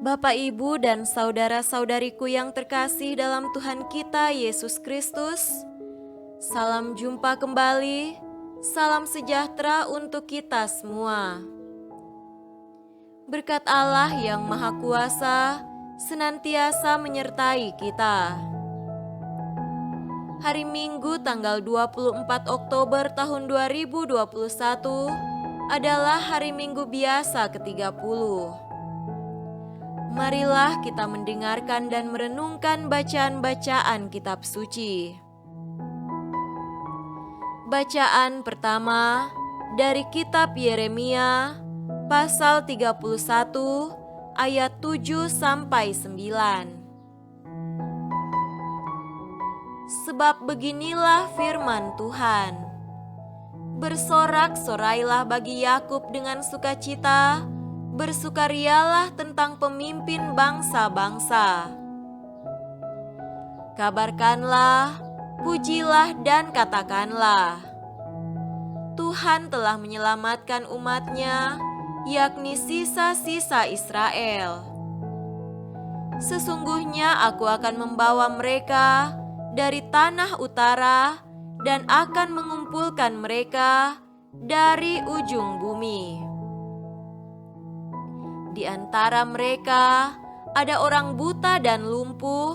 Bapak, Ibu, dan saudara-saudariku yang terkasih dalam Tuhan kita Yesus Kristus, salam jumpa kembali, salam sejahtera untuk kita semua. Berkat Allah yang Maha Kuasa senantiasa menyertai kita. Hari Minggu tanggal 24 Oktober tahun 2021 adalah hari Minggu biasa ke-30. Marilah kita mendengarkan dan merenungkan bacaan-bacaan kitab suci. Bacaan pertama dari kitab Yeremia pasal 31 ayat 7 sampai 9. Sebab beginilah firman Tuhan. Bersorak-sorailah bagi Yakub dengan sukacita, bersukarialah tentang pemimpin bangsa-bangsa. Kabarkanlah, pujilah dan katakanlah, Tuhan telah menyelamatkan umat-Nya, yakni sisa-sisa Israel. Sesungguhnya aku akan membawa mereka dari tanah utara dan akan mengumpulkan mereka dari ujung bumi. Di antara mereka ada orang buta dan lumpuh,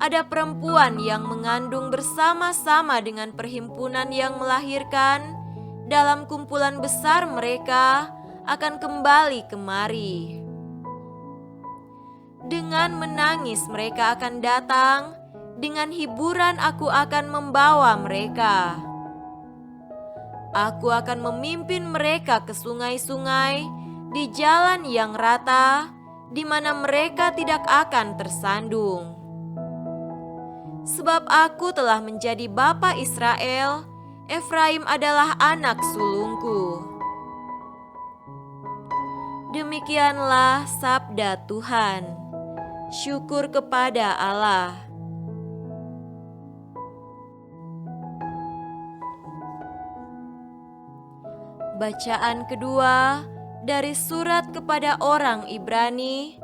ada perempuan yang mengandung bersama-sama dengan perhimpunan yang melahirkan. Dalam kumpulan besar mereka akan kembali kemari. Dengan menangis mereka akan datang, dengan hiburan aku akan membawa mereka. Aku akan memimpin mereka ke sungai-sungai, di jalan yang rata, di mana mereka tidak akan tersandung. Sebab aku telah menjadi bapa Israel, Efraim adalah anak sulungku. Demikianlah sabda Tuhan. Syukur kepada Allah. Bacaan kedua dari surat kepada orang Ibrani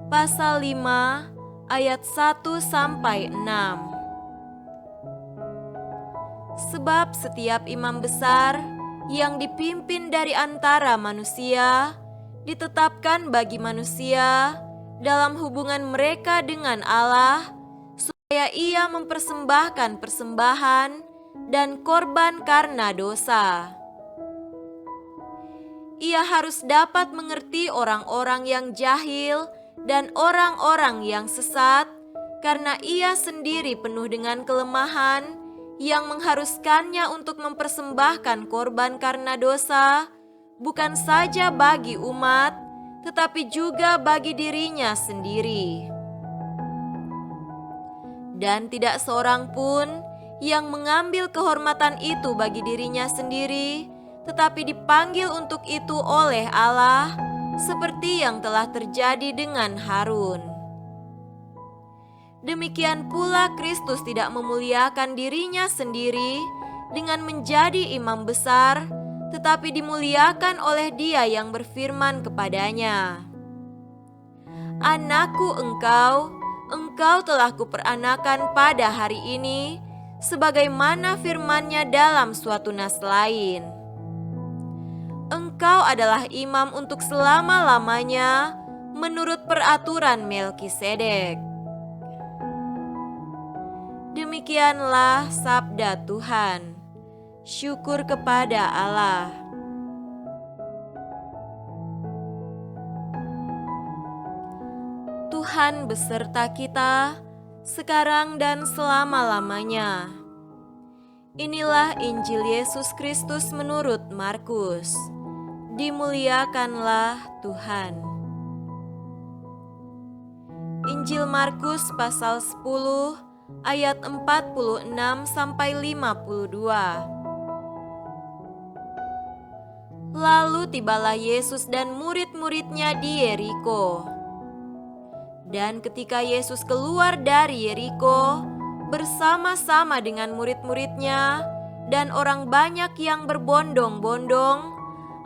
pasal 5 ayat 1 sampai 6. Sebab setiap imam besar yang dipimpin dari antara manusia ditetapkan bagi manusia dalam hubungan mereka dengan Allah, supaya ia mempersembahkan persembahan dan korban karena dosa. Ia harus dapat mengerti orang-orang yang jahil dan orang-orang yang sesat, karena ia sendiri penuh dengan kelemahan yang mengharuskannya untuk mempersembahkan korban karena dosa, bukan saja bagi umat, tetapi juga bagi dirinya sendiri. Dan tidak seorang pun yang mengambil kehormatan itu bagi dirinya sendiri, tetapi dipanggil untuk itu oleh Allah, seperti yang telah terjadi dengan Harun. Demikian pula Kristus tidak memuliakan dirinya sendiri dengan menjadi imam besar, tetapi dimuliakan oleh Dia yang berfirman kepadanya, Anakku engkau telah kuperanakan pada hari ini, sebagaimana firman-Nya dalam suatu nas lain. Engkau adalah imam untuk selama-lamanya menurut peraturan Melkisedek. Demikianlah sabda Tuhan. Syukur kepada Allah. Tuhan beserta kita sekarang dan selama-lamanya. Inilah Injil Yesus Kristus menurut Markus. Dimuliakanlah Tuhan. Injil Markus pasal 10 ayat 46 sampai 52. Lalu tibalah Yesus dan murid-muridnya di Yeriko. Dan ketika Yesus keluar dari Yeriko bersama-sama dengan murid-muridnya dan orang banyak yang berbondong-bondong,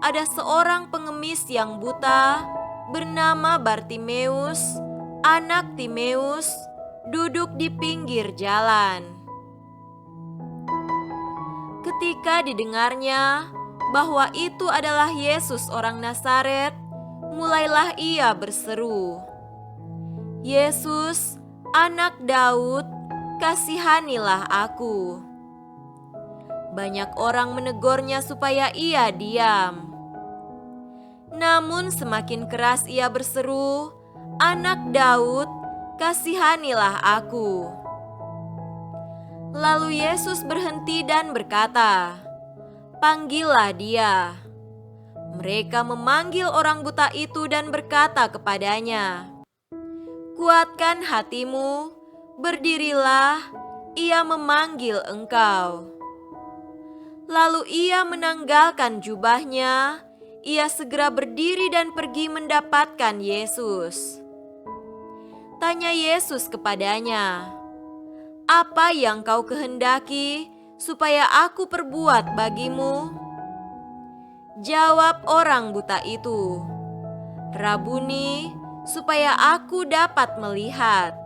ada seorang pengemis yang buta bernama Bartimeus, anak Timeus, duduk di pinggir jalan. Ketika didengarnya bahwa itu adalah Yesus orang Nazaret, mulailah ia berseru, "Yesus, anak Daud, kasihanilah aku." Banyak orang menegurnya supaya ia diam. Namun semakin keras ia berseru, "Anak Daud, kasihanilah aku." Lalu Yesus berhenti dan berkata, "Panggillah dia." Mereka memanggil orang buta itu dan berkata kepadanya, "Kuatkan hatimu, berdirilah, ia memanggil engkau." Lalu ia menanggalkan jubahnya, ia segera berdiri dan pergi mendapatkan Yesus. Tanya Yesus kepadanya, "Apa yang kau kehendaki supaya aku perbuat bagimu?" Jawab orang buta itu, "Rabuni, supaya aku dapat melihat."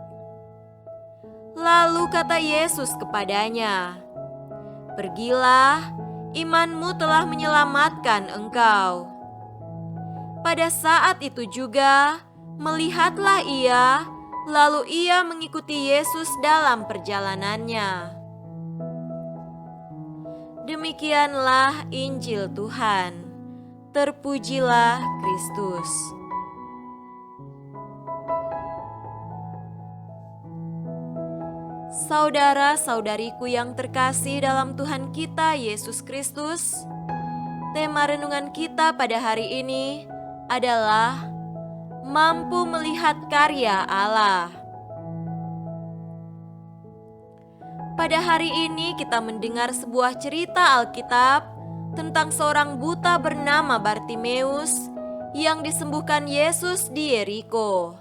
Lalu kata Yesus kepadanya, "Pergilah, imanmu telah menyelamatkan engkau." Pada saat itu juga, melihatlah ia, lalu ia mengikuti Yesus dalam perjalanannya. Demikianlah Injil Tuhan. Terpujilah Kristus. Saudara-saudariku yang terkasih dalam Tuhan kita Yesus Kristus, tema renungan kita pada hari ini adalah mampu melihat karya Allah. Pada hari ini kita mendengar sebuah cerita Alkitab tentang seorang buta bernama Bartimeus yang disembuhkan Yesus di Yeriko.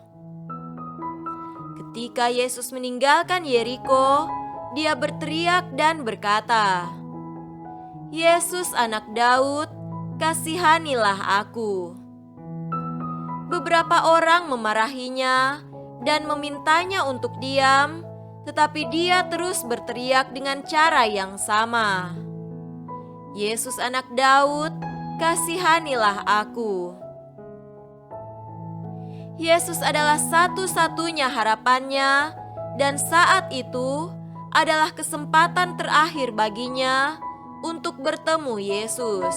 Ketika Yesus meninggalkan Yeriko, dia berteriak dan berkata, "Yesus anak Daud, kasihanilah aku." Beberapa orang memarahinya dan memintanya untuk diam, tetapi dia terus berteriak dengan cara yang sama, "Yesus anak Daud, kasihanilah aku." Yesus adalah satu-satunya harapannya, dan saat itu adalah kesempatan terakhir baginya untuk bertemu Yesus.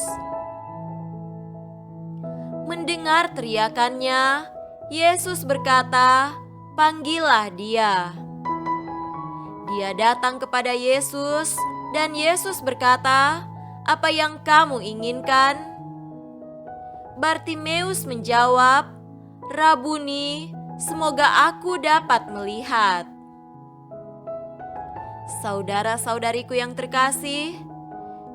Mendengar teriakannya, Yesus berkata, "Panggillah dia." Dia datang kepada Yesus, dan Yesus berkata, "Apa yang kamu inginkan?" Bartimeus menjawab, "Rabuni, semoga aku dapat melihat." Saudara-saudariku yang terkasih,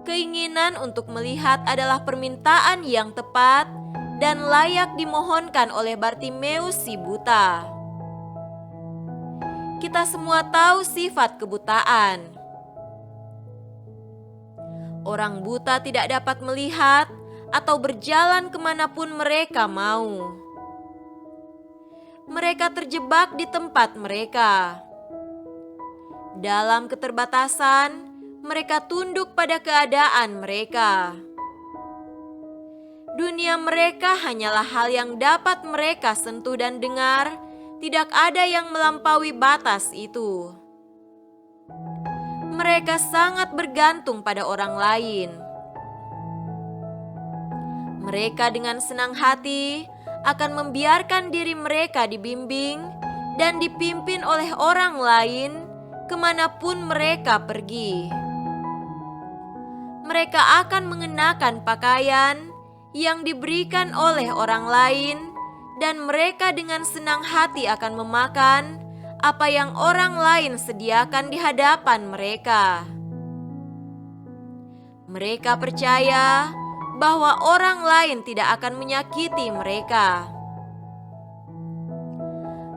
keinginan untuk melihat adalah permintaan yang tepat dan layak dimohonkan oleh Bartimeus si buta. Kita semua tahu sifat kebutaan. Orang buta tidak dapat melihat atau berjalan kemanapun mereka mau. Mereka terjebak di tempat mereka. Dalam keterbatasan, mereka tunduk pada keadaan mereka. Dunia mereka hanyalah hal yang dapat mereka sentuh dan dengar, tidak ada yang melampaui batas itu. Mereka sangat bergantung pada orang lain. Mereka dengan senang hati akan membiarkan diri mereka dibimbing dan dipimpin oleh orang lain kemanapun mereka pergi. Mereka akan mengenakan pakaian yang diberikan oleh orang lain, dan mereka dengan senang hati akan memakan apa yang orang lain sediakan di hadapan mereka. Mereka percaya bahwa orang lain tidak akan menyakiti mereka.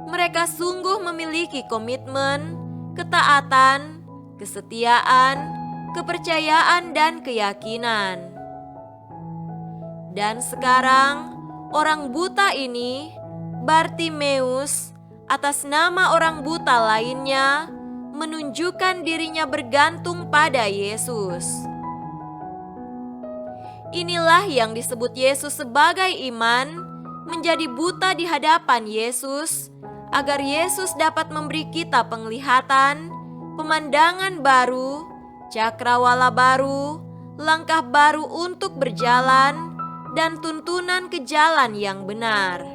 Mereka sungguh memiliki komitmen, ketaatan, kesetiaan, kepercayaan, dan keyakinan. Dan sekarang, Orang buta ini, Bartimeus, atas nama orang buta lainnya, menunjukkan dirinya bergantung pada Yesus. Inilah yang disebut Yesus sebagai iman, menjadi buta di hadapan Yesus, agar Yesus dapat memberi kita penglihatan, pemandangan baru, cakrawala baru, langkah baru untuk berjalan, dan tuntunan ke jalan yang benar.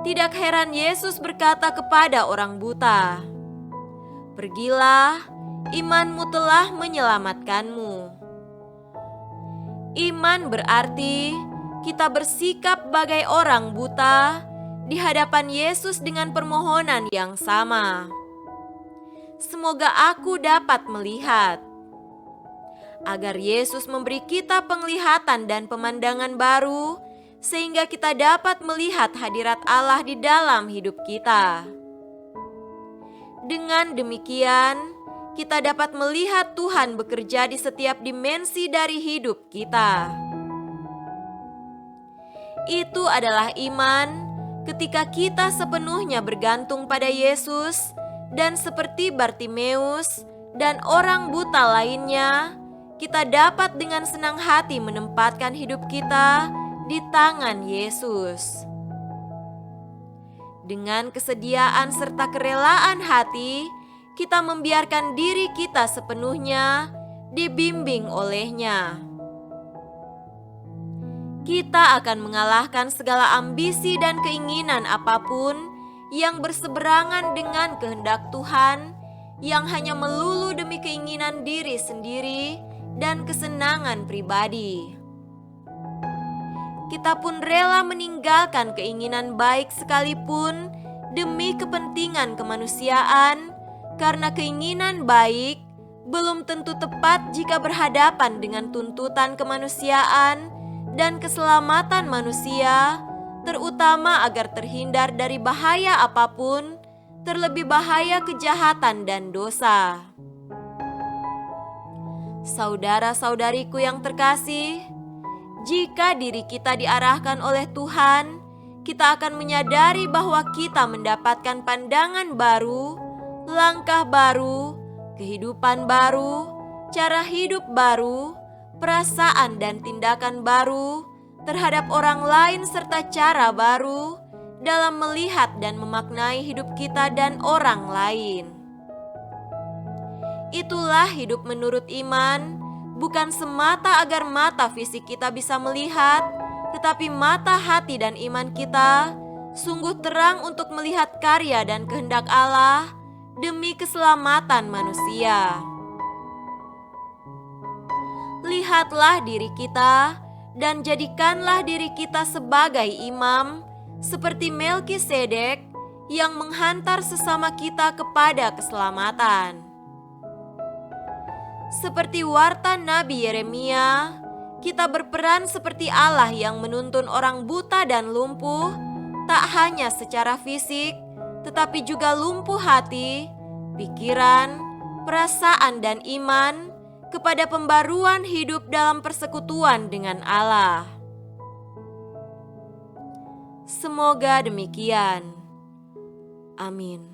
Tidak heran Yesus berkata kepada orang buta, "Pergilah, imanmu telah menyelamatkanmu." Iman berarti kita bersikap bagai orang buta di hadapan Yesus dengan permohonan yang sama. Semoga aku dapat melihat. Agar Yesus memberi kita penglihatan dan pemandangan baru, sehingga kita dapat melihat hadirat Allah di dalam hidup kita. Dengan demikian, kita dapat melihat Tuhan bekerja di setiap dimensi dari hidup kita. Itu adalah iman ketika kita sepenuhnya bergantung pada Yesus, dan seperti Bartimeus dan orang buta lainnya, kita dapat dengan senang hati menempatkan hidup kita di tangan Yesus. Dengan kesediaan serta kerelaan hati, kita membiarkan diri kita sepenuhnya dibimbing oleh-Nya. Kita akan mengalahkan segala ambisi dan keinginan apapun yang berseberangan dengan kehendak Tuhan, yang hanya melulu demi keinginan diri sendiri dan kesenangan pribadi. Kita pun rela meninggalkan keinginan baik sekalipun demi kepentingan kemanusiaan, karena keinginan baik belum tentu tepat jika berhadapan dengan tuntutan kemanusiaan dan keselamatan manusia, terutama agar terhindar dari bahaya apapun, terlebih bahaya kejahatan dan dosa. Saudara-saudariku yang terkasih, jika diri kita diarahkan oleh Tuhan, kita akan menyadari bahwa kita mendapatkan pandangan baru, langkah baru, kehidupan baru, cara hidup baru, perasaan dan tindakan baru terhadap orang lain, serta cara baru dalam melihat dan memaknai hidup kita dan orang lain. Itulah hidup menurut iman, bukan semata agar mata fisik kita bisa melihat, tetapi mata hati dan iman kita sungguh terang untuk melihat karya dan kehendak Allah demi keselamatan manusia. Lihatlah diri kita dan jadikanlah diri kita sebagai imam, seperti Melkisedek yang menghantar sesama kita kepada keselamatan. Seperti warta Nabi Yeremia, kita berperan seperti Allah yang menuntun orang buta dan lumpuh, tak hanya secara fisik, tetapi juga lumpuh hati, pikiran, perasaan, dan iman, kepada pembaruan hidup dalam persekutuan dengan Allah. Semoga demikian. Amin.